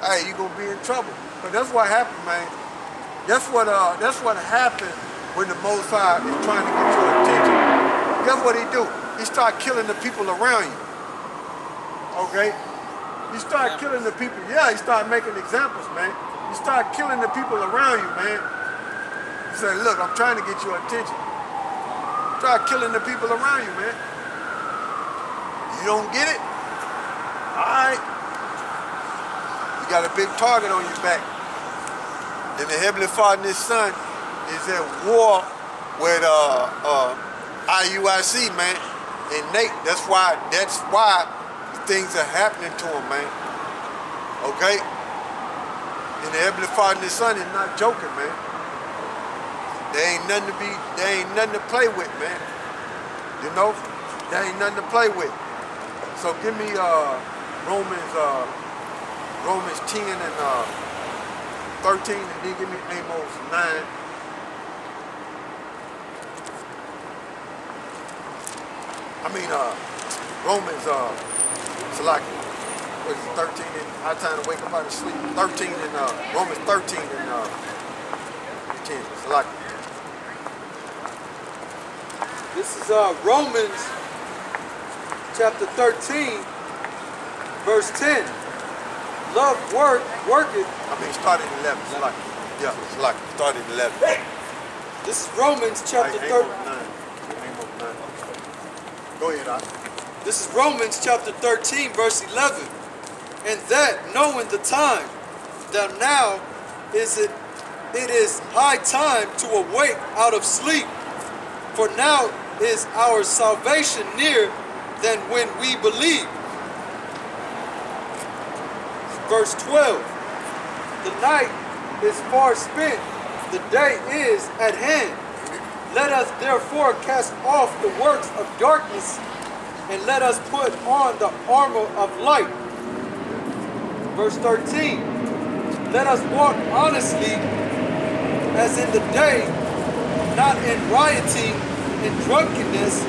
hey, you're gonna be in trouble. But that's what happened, man. That's what happened when the Most High is trying to get your attention. Guess what he do? He start killing the people around you. Okay? He start killing the people. Yeah, he start making examples, man. He start killing the people around you, man. He said, look, I'm trying to get your attention. Start killing the people around you, man. You don't get it? Alright. You got a big target on your back. And the Heavenly Father and His Son is at war with IUIC, man. And Nate, that's why things are happening to him, man. Okay? And the Heavenly Father and His Son is not joking, man. There ain't nothing to play with, man. You know? There ain't nothing to play with. So give me Romans 10 and 13, and then give me Amos 9. Romans, Salaki, what is it, 13 and, I time to wake up out of sleep, 13 and, Romans 13 and 10, Salaki. This is Romans chapter 13, verse 10. Love worketh. Started in 11, Salaki. Yeah, Salaki, started in 11. This is Romans chapter 13. Go ahead, Doc. This is Romans chapter 13, verse 11. And that, knowing the time, that now it is high time to awake out of sleep. For now is our salvation nearer than when we believe. Verse 12. The night is far spent, the day is at hand. Let us therefore cast off the works of darkness, and let us put on the armor of light. Verse 13. Let us walk honestly as in the day, not in rioting and drunkenness,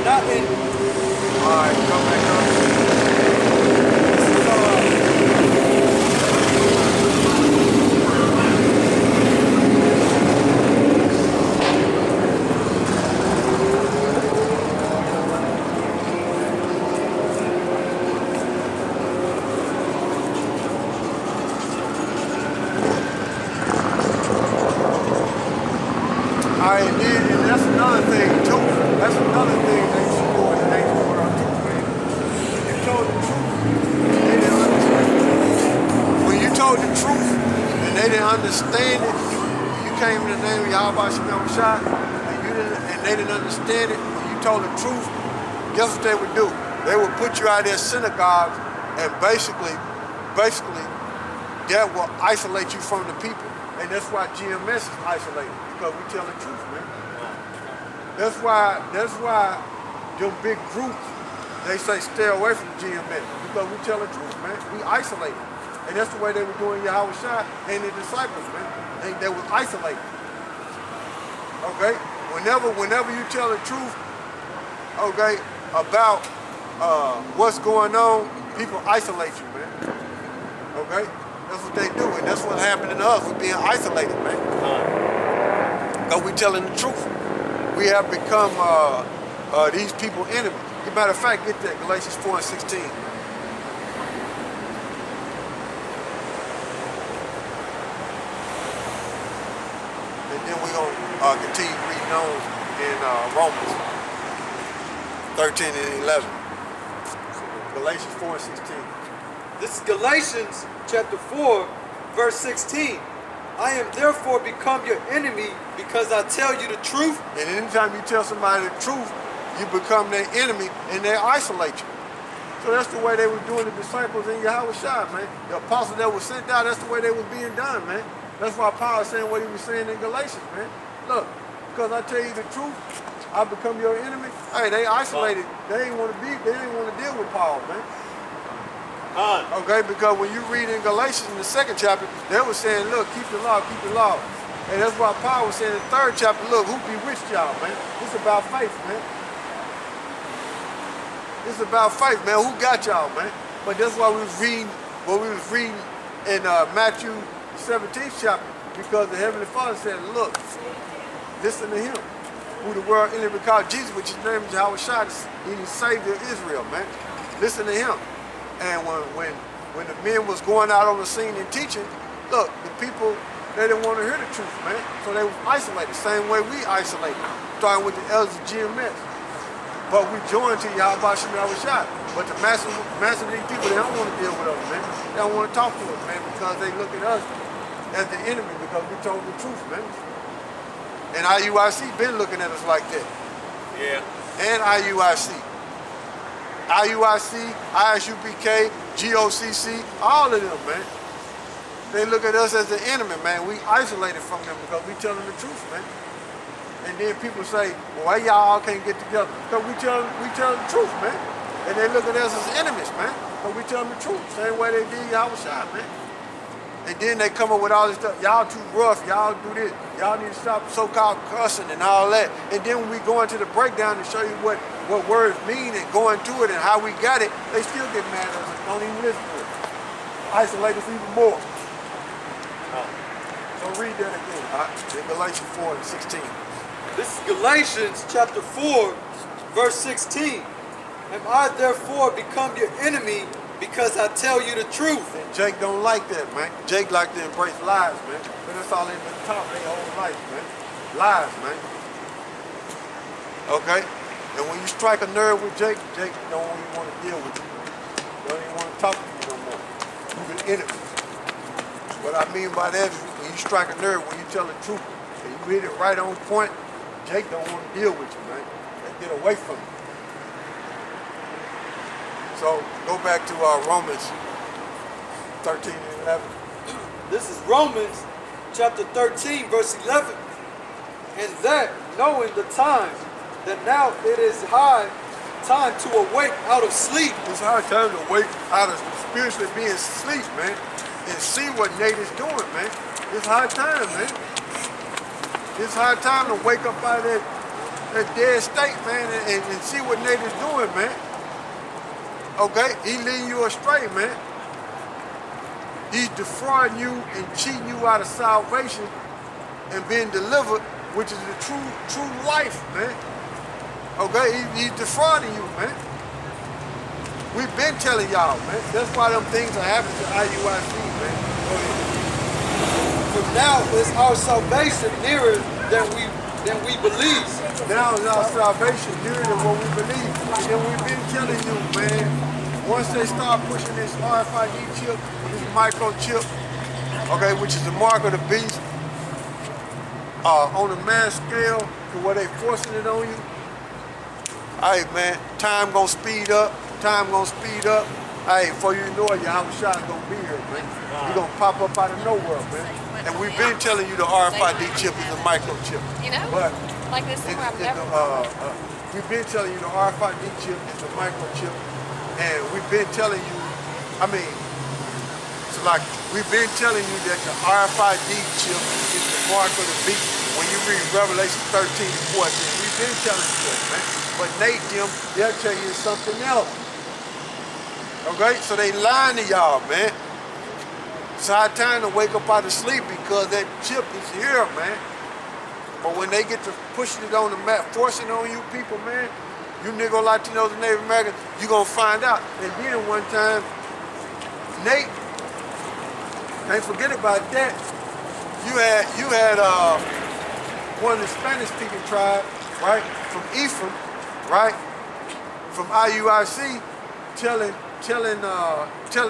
not in... Alright, come back up. And that's another thing too. That's another thing that you do in the nature world too, man. When you told the truth, they didn't understand it. When you told the truth and they didn't understand it, you came in the name of YAHAWASHI and they didn't understand it. When you told the truth, guess what they would do? They would put you out of their synagogues and basically that will isolate you from the people. And that's why GMS is isolated, because we tell the truth, man. That's why them big groups, they say stay away from GMS, because we tell the truth, man. We isolate them. And that's the way they were doing YAHAWASHI and the disciples, man. They were isolated. Okay? Whenever you tell the truth, okay, about what's going on, people isolate you, man. Okay? That's what they do, and that's what happened to us. We're being isolated, man. Because we're telling the truth. We have become these people enemies. As a matter of fact, get that, Galatians 4 and 16. And then we're going to continue reading on in Romans 13 and 11. Galatians 4 and 16. This is Galatians chapter 4, verse 16. I am therefore become your enemy because I tell you the truth. And anytime you tell somebody the truth, you become their enemy and they isolate you. So that's the way they were doing the disciples in YAHAWASHI, man. The apostles that were sent out, that's the way they were being done, man. That's why Paul is saying what he was saying in Galatians, man. Look, because I tell you the truth, I become your enemy. Hey, they isolated. They didn't want to deal with Paul, man. Okay, because when you read in Galatians in the 2nd chapter, they were saying, look, keep the law, keep the law. And that's why Paul was saying in the 3rd chapter, look, who bewitched y'all, man? It's about faith, man. It's about faith, man. Who got y'all, man? But that's why we was reading what we was reading in Matthew 17th chapter, because the Heavenly Father said, look, listen to him, who the world ended because Jesus, which his name is YAHAWASHI, he's the Savior of Israel, man. Listen to him. And when the men was going out on the scene and teaching, look, the people, they didn't want to hear the truth, man. So they was isolated, same way we isolated, starting with the elders of GMS. But we joined to YAHAWASHI and YAHAWASHI. But the massive of these people, they don't want to deal with us, man. They don't want to talk to us, man, because they look at us as the enemy because we told the truth, man. And IUIC been looking at us like that. Yeah. And IUIC, ISUPK, GOCC, all of them, man. They look at us as the enemy, man. We isolated from them because we telling the truth, man. And then people say, well, why y'all all can't get together? Because we tell the truth, man. And they look at us as enemies, man. Because we tell them the truth. Same way they did YAHAWASHI, man. And then they come up with all this stuff. Y'all too rough. Y'all do this. Y'all need to stop so-called cussing and all that. And then when we go into the breakdown to show you what words mean and go into it and how we got it, they still get mad at us and don't even listen to it. Isolate us even more. So read that again. In Galatians 4 and 16. This is Galatians chapter 4, verse 16. Am I therefore become your enemy because I tell you the truth? And Jake don't like that, man. Jake like to embrace lies, man. But that's all they've been taught their whole life, man. Lies, man. Okay? And when you strike a nerve with Jake, Jake don't even want to deal with you. Don't even want to talk to you no more. You're an enemy. What I mean by that is when you strike a nerve, when you tell the truth, and you hit it right on point, Jake don't want to deal with you, man. They get away from you. So go back to Romans 13 and 11. This is Romans chapter 13, verse 11. And that, knowing the time, that now it is high time to awake out of sleep. It's high time to wake out of spiritually being asleep, man, and see what Nate is doing, man. It's high time, man. It's high time to wake up out of that dead state, man, and see what Nate is doing, man. Okay? He leading you astray, man. He's defrauding you and cheating you out of salvation and being delivered, which is the true life, man. Okay? He's defrauding you, man. We've been telling y'all, man. That's why them things are happening to IUIC, man. Go ahead. For now is our salvation nearer than we believe. Now is our salvation nearer than what we believe. And then we've been telling you, man, once they start pushing this RFID chip, this microchip, okay, which is the mark of the beast, on a mass scale to where they forcing it on you, hey, man, time gonna speed up. Time gonna speed up. Hey, before you know it, YAHAWASHI is gonna be here, man. He's gonna pop up out of nowhere, man. And we've been telling you the RFID chip is a microchip. You know? But like this is where I've never we've been telling you the RFID chip is a microchip. And we've been telling you, I mean, it's like we've been telling you that the RFID chip is the mark of the beast. When you read Revelation 13 and 14, we've been telling you that, man. But Nate, them, they'll tell you something else. Okay? So they lying to y'all, man. It's high time to wake up out of sleep because that chip is here, man. But when they get to pushing it on the map, forcing it on you people, man, you Negro Latinos and Native Americans, you're going to find out. And then one time, Nate, can't forget about that. You had one of the Spanish-speaking tribes, right, from Ephraim, right, from IUIC, telling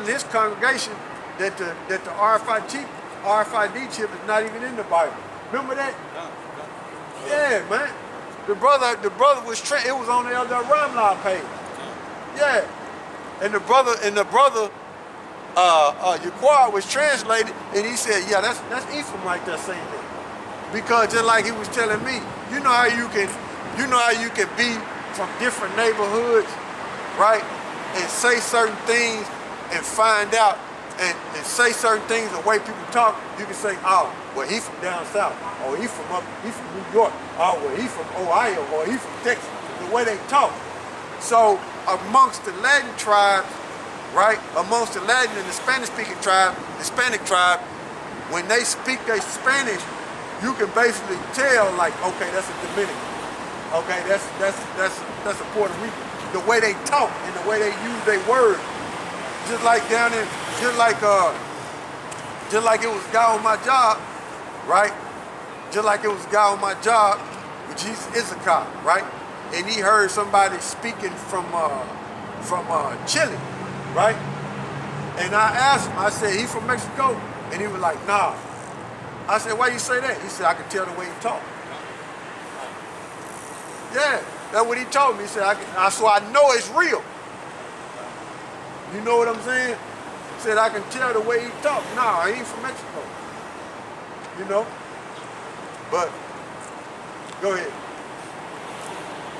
his congregation that the RFID chip is not even in the Bible. Remember that? Yeah, man. The brother was it was on the Elder Ramla page. Yeah. And the brother Yaquar was translated, and he said, yeah, that's Ephraim right there saying that. Because just like he was telling me, you know how you can be from different neighborhoods, right? And say certain things and find out and say certain things the way people talk. You can say, oh, well, he from down south, or he from New York, oh, well, he from Ohio, or he from Texas. The way they talk. So amongst the Latin tribes, right? Amongst the Latin and the Spanish-speaking tribe, Hispanic tribe, when they speak their Spanish, you can basically tell, like, okay, that's a Dominican. Okay, that's a Puerto Rican. The way they talk and the way they use their words, just like down in, just like it was a guy on my job, right? Just like it was a guy on my job, which he's Issachar, right? And he heard somebody speaking from Chile, right? And I asked him, I said, he from Mexico? And he was like, nah. I said, why you say that? He said, I can tell the way he talk. Yeah, that's what he told me. He said, so I know it's real. You know what I'm saying? He said, I can tell the way he talk. Nah, he ain't from Mexico. You know? But, go ahead.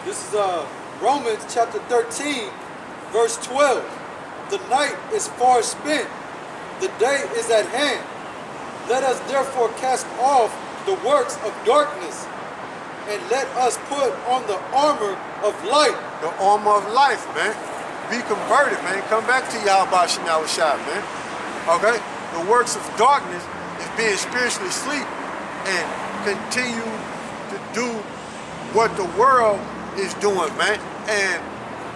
This is Romans chapter 13, verse 12. The night is far spent, the day is at hand. Let us therefore cast off the works of darkness, and let us put on the armor of light. The armor of life, man. Be converted, man. Come back to YAHAWASHI, man. Okay? The works of darkness is being spiritually asleep and continue to do what the world is doing, man. And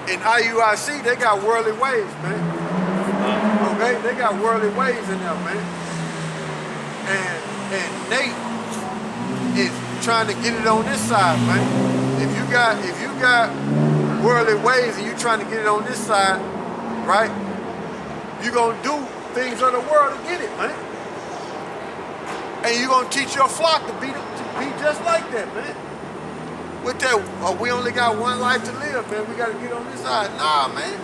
in IUIC, they got worldly ways, man. Okay? They got worldly ways in there, man. And Nate is trying to get it on this side, man. If you got worldly ways and you trying to get it on this side, right? You gonna do things of the world to get it, man. And you gonna teach your flock to be just like that, man. With that, we only got one life to live, man. We gotta get on this side. Nah, man.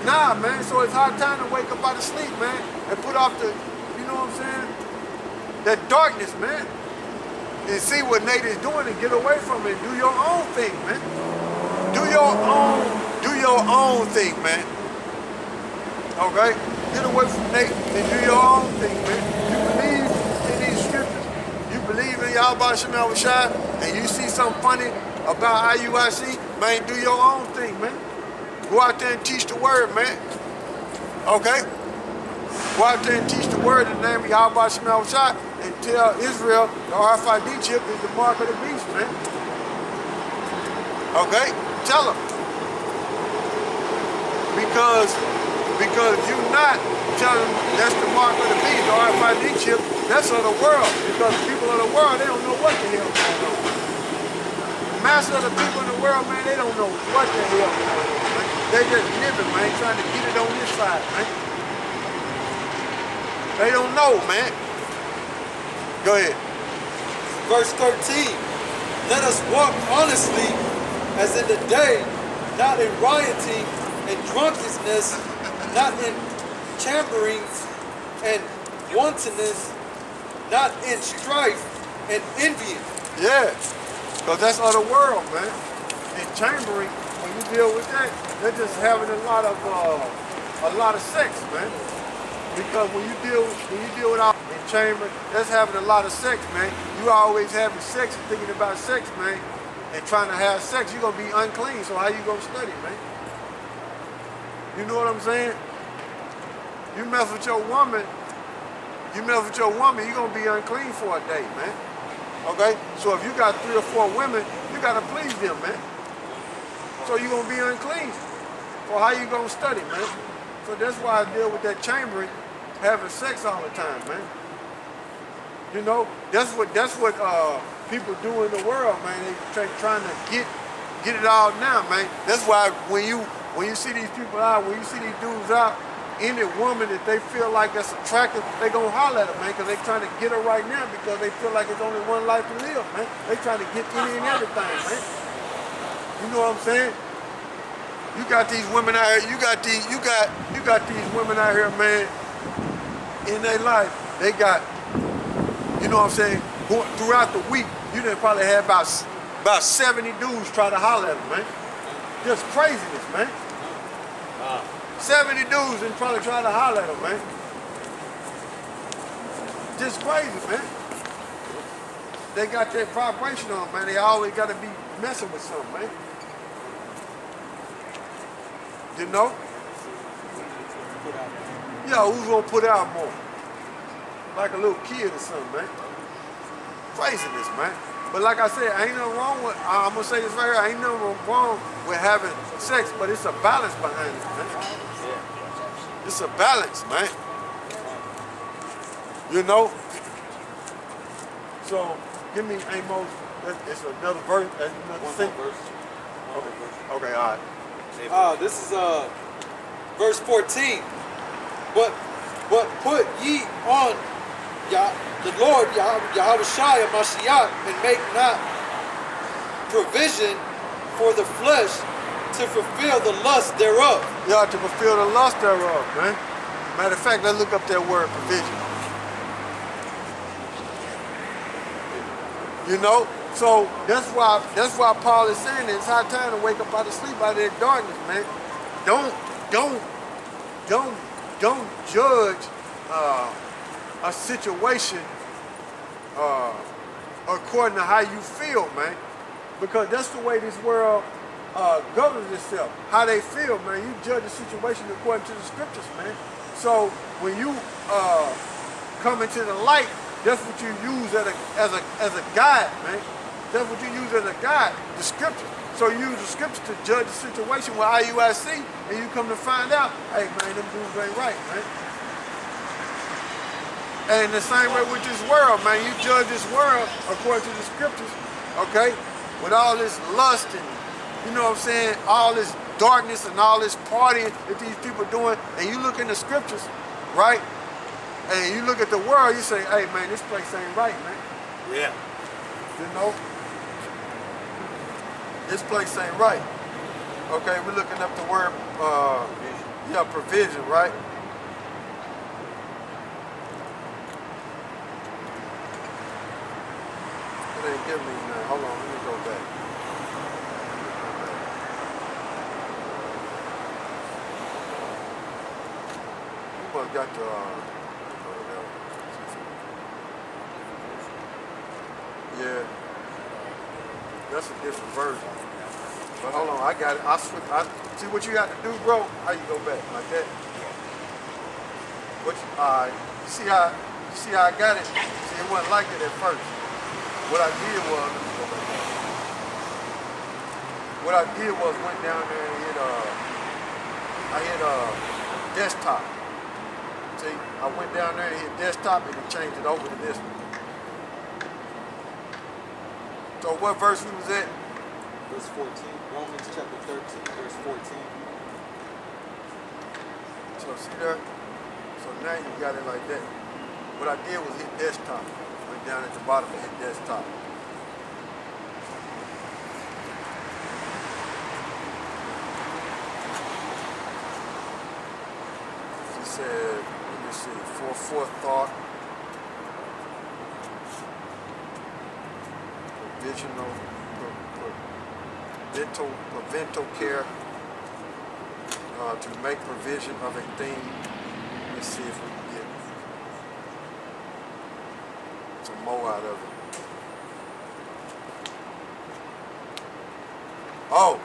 Nah, man. So it's hard time to wake up out of sleep, man, and put off the, you know what I'm saying? That darkness, man. And see what Nate is doing and get away from it. Do your own thing, man. Do your own thing, man. Okay? Get away from Nate and do your own thing, man. You believe in these scriptures, you believe in YAHAWASHI, and you see something funny about IUIC, man, do your own thing, man. Go out there and teach the word, man. Okay? Go out there and teach the word in the name of YAHAWASHI and tell Israel the RFID chip is the mark of the beast, man. Okay? Tell them. Because you not telling them that's the mark of the beast, the RFID chip, that's of the world. Because the people of the world, they don't know what the hell going on. The mass of the people in the world, man, they don't know what the hell going on, man. They just living, man, trying to get it on this side, man. They don't know, man. Go ahead. Verse 13. Let us walk honestly as in the day, not in rioting and drunkenness, not in chamberings and wantonness, not in strife and envying. Yeah, because that's of the world, man. And chambering, when you deal with that, they're just having a lot of sex, man. Because when you deal with all in chamber, that's having a lot of sex, man. You always having sex and thinking about sex, man, and trying to have sex, you're gonna be unclean. So how you gonna study, man? You know what I'm saying? You mess with your woman, you're gonna be unclean for a day, man. Okay? So if you got 3 or 4 women, you gotta please them, man. So you're gonna be unclean. So how you gonna study, man? So that's why I deal with that chambering, having sex all the time, man. You know, that's what people do in the world, man. They trying to get it all now, man. That's why when you see these people out, when you see these dudes out, any woman that they feel like that's attractive, they gonna holler at her, man, because they trying to get her right now because they feel like it's only one life to live, man. They trying to get any and everything, man. You know what I'm saying? You got these women out here, you got these women out here, man, in their life, they got, you know what I'm saying, throughout the week, you done probably had about 70 dudes try to holler at them, man. Just craziness, man. 70 dudes and probably try to holler at them, man. Just crazy, man. They got that vibration on, man. They always got to be messing with something, man. You know? Yeah, who's gonna put out more? Like a little kid or something, man. Craziness, man. But like I said, ain't nothing wrong with, I'm gonna say this right here, ain't nothing wrong with having sex, but it's a balance behind it, man. It's a balance, man. You know? So, give me Amos, it's another verse, another thing. Okay, all right. This is verse 14. But put ye on the Lord YAHAWASHI Mashiach, and make not provision for the flesh to fulfill the lust thereof. Yeah, to fulfill the lust thereof, man. Matter of fact, let's look up that word provision. You know? So that's why Paul is saying that it's high time to wake up out of sleep, out of that darkness, man. Don't judge a situation according to how you feel, man. Because that's the way this world governs itself. How they feel, man. You judge a situation according to the scriptures, man. So when you come into the light, that's what you use as a guide, man. That's what you use as a guide, the scripture. So you use the scripture to judge the situation with IUIC, and you come to find out, hey man, them dudes ain't right, man. And the same way with this world, man. You judge this world according to the scriptures, okay? With all this lust and, you know what I'm saying, all this darkness and all this partying that these people are doing, and you look in the scriptures, right? And you look at the world, you say, hey man, this place ain't right, man. Yeah. You know? This place ain't right. Okay, we're looking up the word, provision, right? It ain't giving me none. Hold on, let me go back. You must got the, yeah, that's a different version. But hold on, I got it. I see what you got to do, bro. How you go back like that? Alright. See how I got it? See, it wasn't like it at first. What I did was, let me go back there. What I did was went down there and hit desktop. See, I went down there and hit desktop and it changed it over to this one. So what verse we was at? Verse 14. Romans chapter 13, verse 14. So see there? So now you got it like that. What I did was hit desktop. Went down at the bottom and hit desktop. She said, let me see, for forethought, parental care, to make provision of a thing. Let's see if we can get some more out of it. Oh,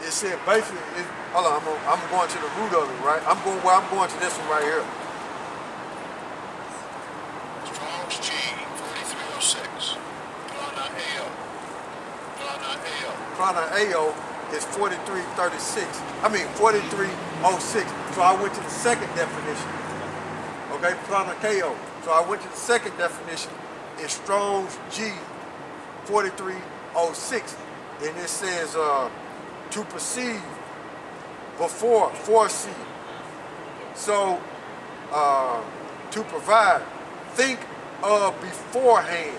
it said basically, hold on, I'm going to the root of it, right? I'm going to this one right here. Strong's G 4306. Prana AO is 4336. I mean 4306. So I went to the second definition. Okay, Prana KO. So I went to the second definition. It's Strong's G 4306. And it says to perceive, before, foresee. So to provide, think of beforehand.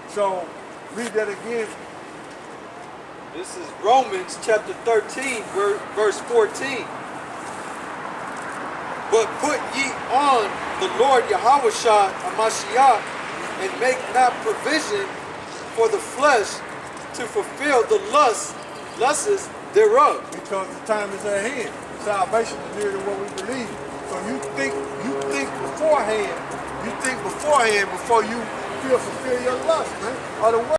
So read that again. This is Romans chapter 13, verse 14. But put ye on the Lord YAHAWASHI Mashiach, and make not provision for the flesh to fulfill the lusts thereof. Because the time is at hand. Salvation is nearer than what we believe. So you think beforehand. You think beforehand before you fulfill your lust, man. Otherwise,